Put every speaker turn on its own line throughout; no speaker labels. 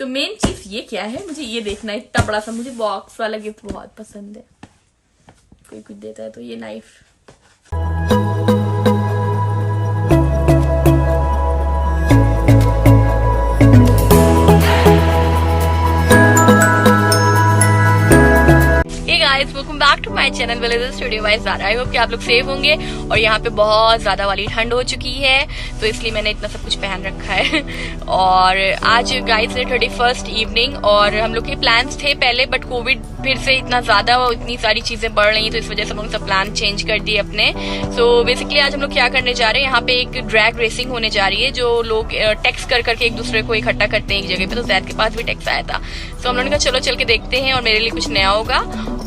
तो मेन चीज ये क्या है, मुझे ये देखना है इतना बड़ा सा, मुझे बॉक्स वाला गिफ्ट बहुत पसंद है। कोई कुछ देता है तो ये knife. Welcome back to my channel village studio by Zara. I hope कि आप लोग सेफ होंगे। और यहाँ पे बहुत ज्यादा वाली ठंड हो चुकी है, तो इसलिए मैंने इतना सब कुछ पहन रखा है। और आज गाइस है 31st इवनिंग, और हम लोग के प्लान्स थे पहले, बट कोविड फिर से इतना ज्यादा इतनी सारी चीजें बढ़ रही, तो इस वजह से हम लोग सब प्लान चेंज कर दिए अपने। सो बेसिकली आज हम लोग क्या करने जा रहे हैं, यहाँ पे एक ड्रैग रेसिंग होने जा रही है, जो लोग टेक्स्ट कर करके एक दूसरे को इकट्ठा करते हैं एक जगह पे। तो जैद के पास भी टेक्स्ट आया था, तो हम लोगों ने कहा चलो चल के देखते हैं, और मेरे लिए कुछ नया होगा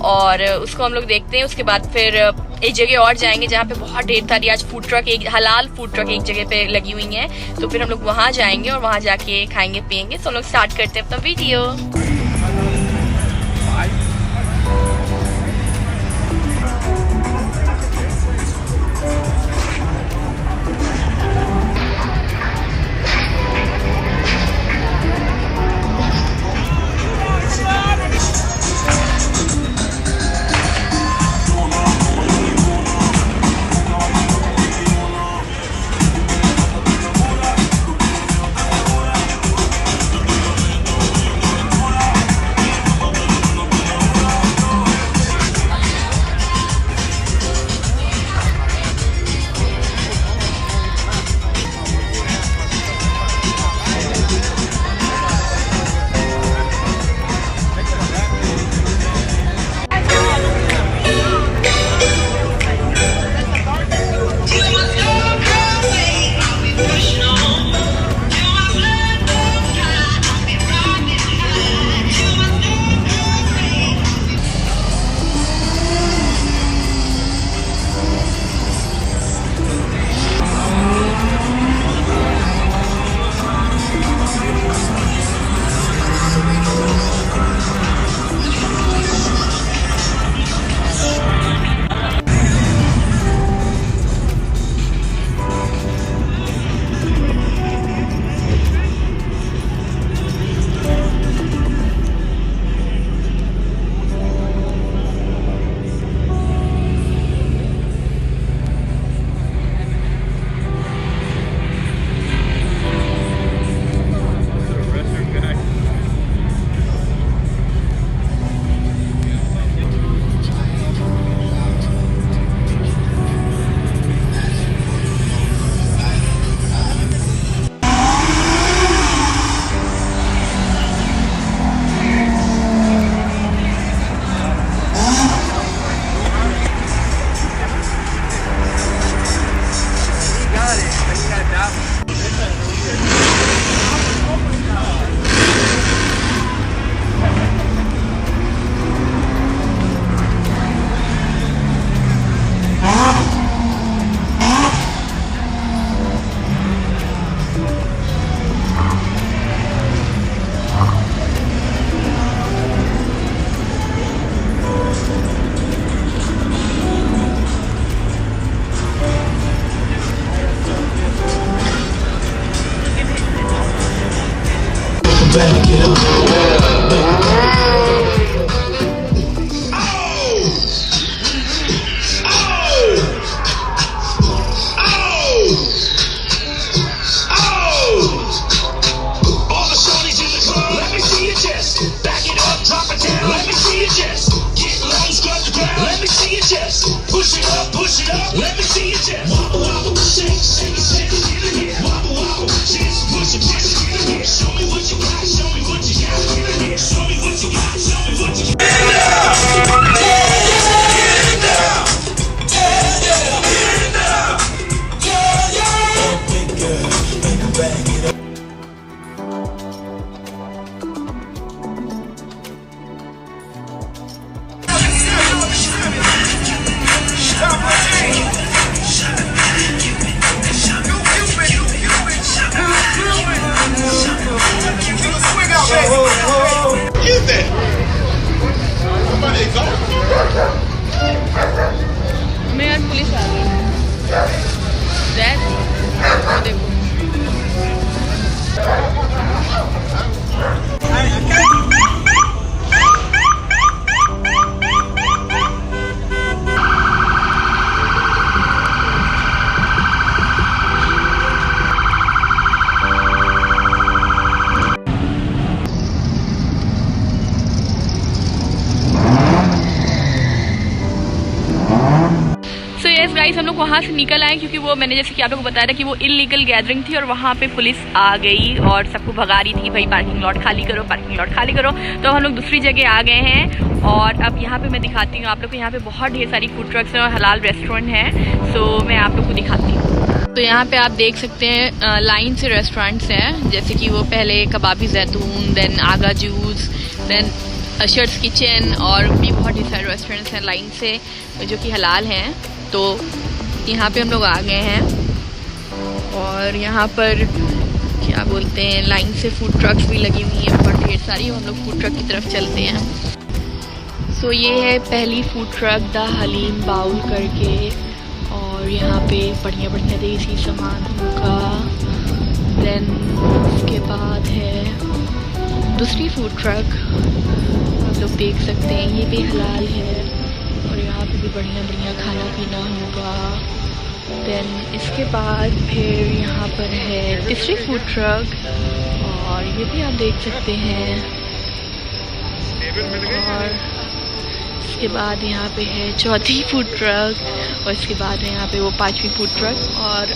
और उसको हम लोग देखते हैं। उसके बाद फिर एक जगह और जाएंगे जहाँ पे बहुत ढेर सारी आज फूड ट्रक, एक हलाल फूड ट्रक एक जगह पे लगी हुई है, तो फिर हम लोग वहाँ जाएंगे और वहाँ जाके खाएंगे पियेंगे। तो हम लोग स्टार्ट करते हैं अपना video.
Back it up. Push it up, let me see your chest. Wobble, wobble, shake, shake, shake, get in here. Wobble, wobble, shake, push it, get in here. Show me what you got, show me what you got, get in here. Show me what you got, show me what you got. Get it down, get it down, get it down, yeah, yeah. Big girl, make her bag it up. Get that! Somebody go!
मैं यार police आ गई। जैद देखो वहाँ से निकल आए क्योंकि वो मैंने जैसे कि आप लोगों को बताया था कि वो इलीगल गैदरिंग थी और वहाँ पे पुलिस आ गई और सबको भगा रही थी, भाई पार्किंग लॉट खाली करो, पार्किंग लॉट खाली करो। तो हम लोग दूसरी जगह आ गए हैं और अब यहाँ पे मैं दिखाती हूँ आप लोग को। यहाँ पे बहुत ढेर सारी फूड ट्रक्स हैं और हलाल रेस्टोरेंट हैं, सो मैं आप लोग को दिखाती हूँ। तो यहाँ पे आप देख सकते हैं लाइन से रेस्टोरेंट्स हैं, जैसे कि वो पहले कबाबी जैतून, देन आगा जूस, देन अशर्स किचन और भी बहुत ढेर सारे रेस्टोरेंट्स हैं लाइन से जो कि हलाल हैं। तो यहाँ पे हम लोग आ गए हैं और यहाँ पर क्या बोलते हैं लाइन से फूड ट्रक्स भी लगी हुई हैं बहुत ढेर सारी। हम लोग फूड ट्रक की तरफ चलते हैं। सो ये है पहली food truck the haleem bowl करके और यहाँ पे बढ़िया बढ़िया देसी सामान होगा। देन उसके बाद है दूसरी फूड ट्रक, आप लोग देख सकते हैं ये भी हलाल है और यहाँ पे भी बढ़िया बढ़िया खाना पीना होगा। देन इसके बाद फिर यहाँ पर है तीसरी फूड ट्रक और ये भी आप देख सकते हैं। और इसके बाद यहाँ पे है चौथी फूड ट्रक और इसके बाद है यहाँ पे वो पांचवी फूड ट्रक। और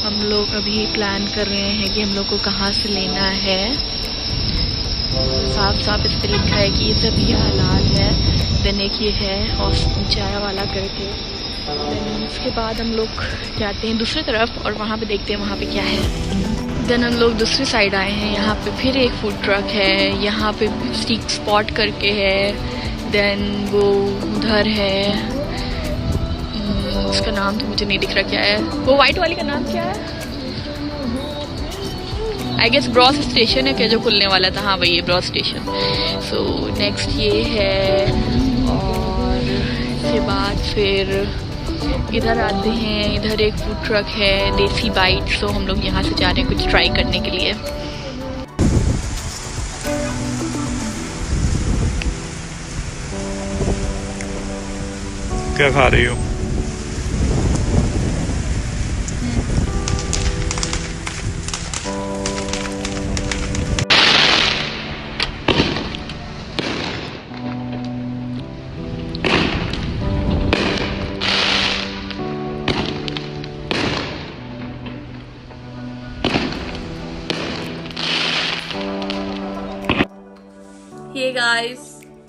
हम लोग अभी प्लान कर रहे हैं कि हम लोग को कहाँ से लेना है। साफ साफ इस पर लिखा है कि ये सभी हलाल है। देन एक ये है चाय वाला करके। देन उसके बाद हम लोग जाते हैं दूसरी तरफ और वहाँ पे देखते हैं वहाँ पे क्या है। देन हम लोग दूसरी साइड आए हैं, यहाँ पे फिर एक फूड ट्रक है, यहाँ पे स्टीक स्पॉट करके है। देन वो उधर है, उसका नाम तो मुझे नहीं दिख रहा क्या है, वो वाइट वाली का नाम क्या है, आई गेस ब्रॉस स्टेशन है क्या जो खुलने वाला था। हाँ वही है ब्रॉस स्टेशन। सो नेक्स्ट ये है और इसके बाद फिर इधर आते हैं, इधर एक फूड ट्रक है देसी बाइट। सो हम लोग यहाँ से जा रहे हैं कुछ ट्राई करने के लिए।
क्या खा रही हो?
हे गाइस,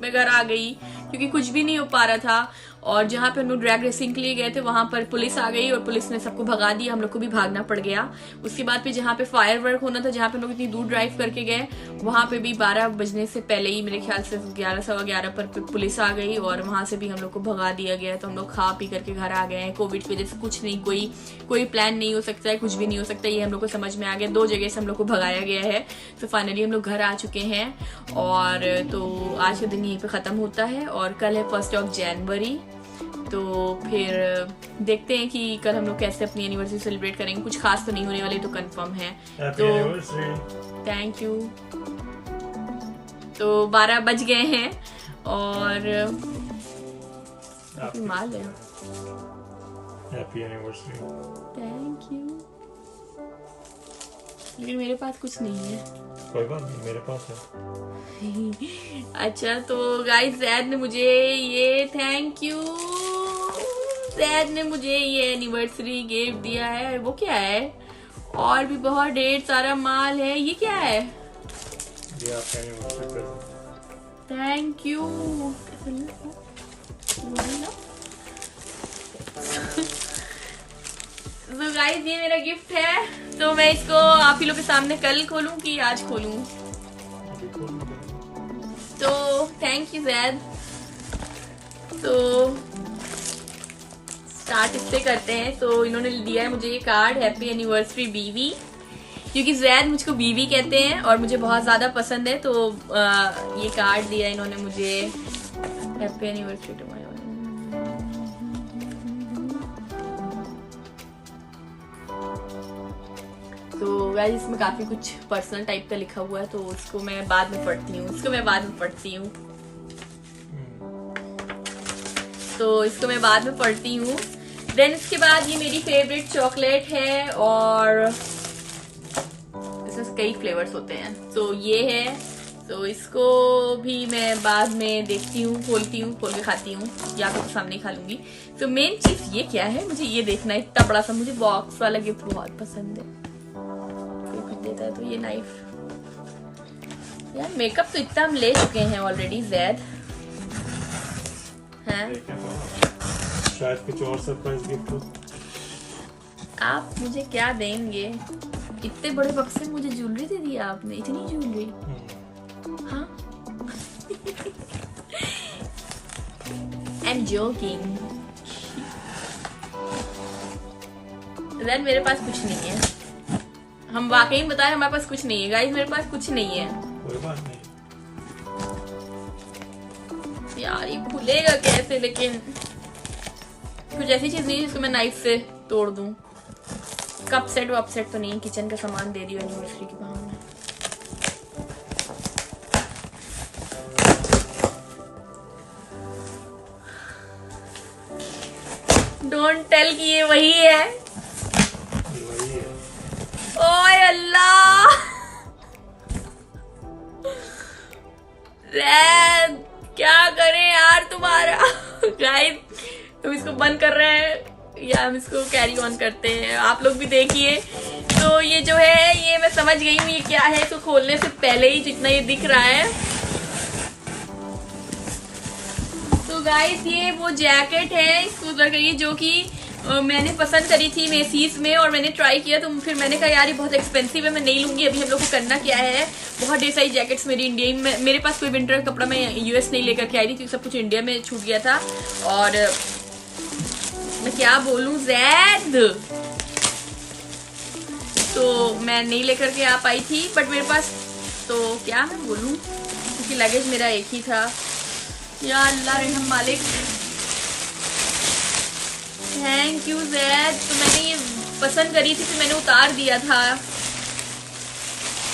मैं घर आ गई क्योंकि कुछ भी नहीं हो पा रहा था और जहाँ पे हम लोग ड्रैग रेसिंग के लिए गए थे वहां पर पुलिस आ गई और पुलिस ने सबको भगा दिया, हम लोग को भी भागना पड़ गया। उसके बाद फिर जहाँ पे फायर वर्क होना था, जहाँ पे हम लोग इतनी दूर ड्राइव करके गए, वहां पे भी 12 बजने से पहले ही मेरे ख्याल से 11 सवा 11 पर पुलिस आ गई और वहां से भी हम लोग को भगा दिया गया। तो हम लोग खा पी करके घर आ गए हैं। कोविड की वजह से कुछ नहीं, कोई प्लान नहीं हो सकता है, कुछ भी नहीं हो सकता, ये हम लोग को समझ में आ गया। 2 जगह से हम लोग को भगाया गया है। तो फाइनली हम लोग घर आ चुके हैं और तो आज का दिन यहीं पे खत्म होता है और कल है 1 जनवरी। तो फिर देखते हैं कि कल हम लोग कैसे अपनी एनिवर्सरी सेलिब्रेट करेंगे। कुछ खास तो नहीं होने वाले तो कंफर्म है। तो थैंक यू। तो 12 बज गए हैं और माल है।
Happy anniversary.
Thank you. लेकिन मेरे पास कुछ नहीं है।
कोई बात नहीं, मेरे पास है।
अच्छा तो गाइस जैद ने मुझे ये थैंक यू, जैद ने मुझे ये एनिवर्सरी गिफ्ट दिया है। वो क्या है? और भी बहुत ढेर सारा माल है। ये क्या है?
ये आपका एनिवर्सरी प्रेजेंट।
Thank you. तो गाइस ये मेरा गिफ्ट है। तो मैं इसको आप ही लोग के सामने कल खोलूं कि आज खोलूं? तो थैंक यू जैद। तो स्टार्ट इससे करते हैं। तो इन्होंने दिया है मुझे ये कार्ड, हैप्पी एनिवर्सरी बीवी, क्योंकि जैद मुझको बीवी कहते हैं और मुझे बहुत ज्यादा पसंद है। तो ये कार्ड दिया इन्होंने मुझे, हैप्पी एनिवर्सरी टू माय। तो गाइस इसमें काफी कुछ पर्सनल टाइप का लिखा हुआ है, तो उसको मैं बाद में पढ़ती हूँ। तो इसको मैं बाद में पढ़ती हूँ। देन इसके बाद ये मेरी फेवरेट चॉकलेट है और इसमें कई फ्लेवर्स होते हैं। तो ये है, तो तो इसको भी मैं बाद में देखती हूँ, खोलती हूँ, खोल के खाती हूँ, या तो सामने खा लूंगी। तो मेन चीज ये क्या है, मुझे ये देखना है। इतना बड़ा सा मुझे बॉक्स वाला गिफ्ट बहुत पसंद है। कोई कुछ देता है तो ये नाइफ। यार मेकअप तो इतना हम ले चुके हैं ऑलरेडी ज़ैद हैं।
देखें तो शायद कुछ और सरप्राइज गिफ्ट हो।
आप मुझे क्या देंगे? इतने बड़े बक्से में मुझे ज्वेलरी दे दी आपने, इतनी ज्वेलरी। हाँ I'm joking। देन मेरे पास कुछ नहीं है। हम वाकई बताएं, हमारे पास कुछ नहीं है गाइस, मेरे पास कुछ नहीं है।
कोई बात नहीं
यार ये खुलेगा कैसे? लेकिन कुछ ऐसी चीज नहीं जिसको मैं नाइफ से तोड़ दूं। कप सेट वप सेट तो नहीं, किचन का सामान दे दियो एनिवर्सरी के बहाने। डोंट टेल कि ये वही है।
वही है।
ओए अल्लाह, रैद क्या करें यार तुम्हारा। गाइस तुम इसको बंद कर रहे हैं या हम इसको कैरी ऑन करते हैं? आप लोग भी देखिए। तो ये जो है, ये मैं समझ गई हूँ ये क्या है। इसको खोलने से पहले ही जितना ये दिख रहा है, तो गाइस ये वो जैकेट है, इसको उधर करिए, जो कि मैंने पसंद करी थी मेसीज में और मैंने ट्राई किया। तो फिर मैंने कहा यार ये बहुत एक्सपेंसिव है, मैं नहीं लूंगी। अभी हम लोग को करना क्या है, बहुत ढेर सारी जैकेट्स मेरी इंडिया में, मेरे पास कोई विंटर का कपड़ा मैं यूएस नहीं लेकर के आई थी, क्योंकि सब कुछ इंडिया में छूट गया था। और मैं क्या बोलूं ज़ैद, तो मैं नहीं लेकर के आ पाई थी। बट मेरे पास, तो क्या मैं बोलूं, क्योंकि लगेज मेरा एक ही था। या अल्लाह रहम मालिक, थैंक यू ज़ैद। तो मैंने ये पसंद करी थी तो मैंने उतार दिया था।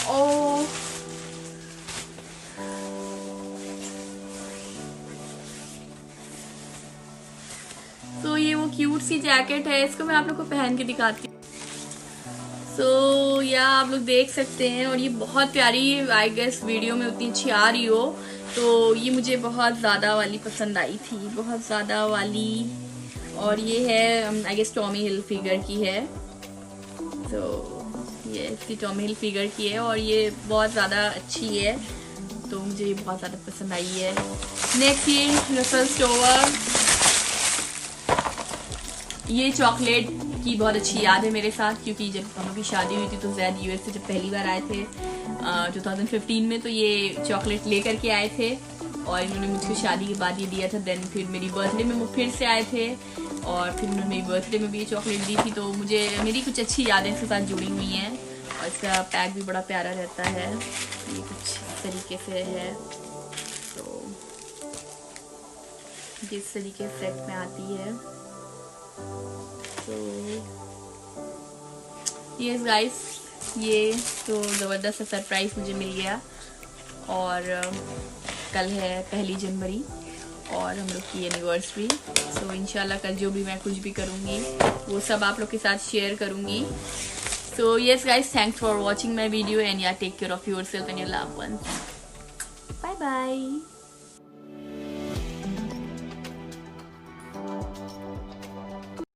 ओ तो ये वो क्यूट सी जैकेट है, इसको मैं आप लोग को पहन के दिखाती हूँ। तो या आप लोग देख सकते हैं, और ये बहुत प्यारी, आई गेस वीडियो में उतनी अच्छी आ रही हो। तो ये मुझे बहुत ज़्यादा वाली पसंद आई थी, बहुत ज़्यादा वाली। और ये है I guess Tommy Hilfiger है। तो ये इसकी टॉमी हिल फिगर की है और ये बहुत ज़्यादा अच्छी है, तो मुझे ये बहुत ज़्यादा पसंद आई है। नेक्स्ट ये रसल स्टोवर, ये चॉकलेट की बहुत अच्छी याद है मेरे साथ, क्योंकि जब हम लोग की शादी हुई थी तो ज़ैद यूएस से जब पहली बार आए थे 2015 में, तो ये चॉकलेट लेकर के आए थे और इन्होंने मुझको शादी के बाद ये दिया था। देन फिर मेरी बर्थडे में वो फिर से आए थे और फिर उन्होंने मेरी बर्थडे में भी ये चॉकलेट दी थी। तो मुझे मेरी कुछ अच्छी यादें इसके साथ जुड़ी हुई हैं और इसका पैक भी बड़ा प्यारा रहता है। ये कुछ इस तरीके से है, तो जिस तरीके से सेट में आती है। तो ये गाइस, ये तो ज़बरदस्त सरप्राइज मुझे मिल गया। और कल है 1 जनवरी और हम लोग की एनिवर्सरी। सो इंशाल्लाह कल जो भी मैं कुछ भी करूँगी वो सब आप लोग के साथ शेयर करूँगी। So yes guys, thanks for watching my video and yeah take care of yourself and your loved ones. Bye bye.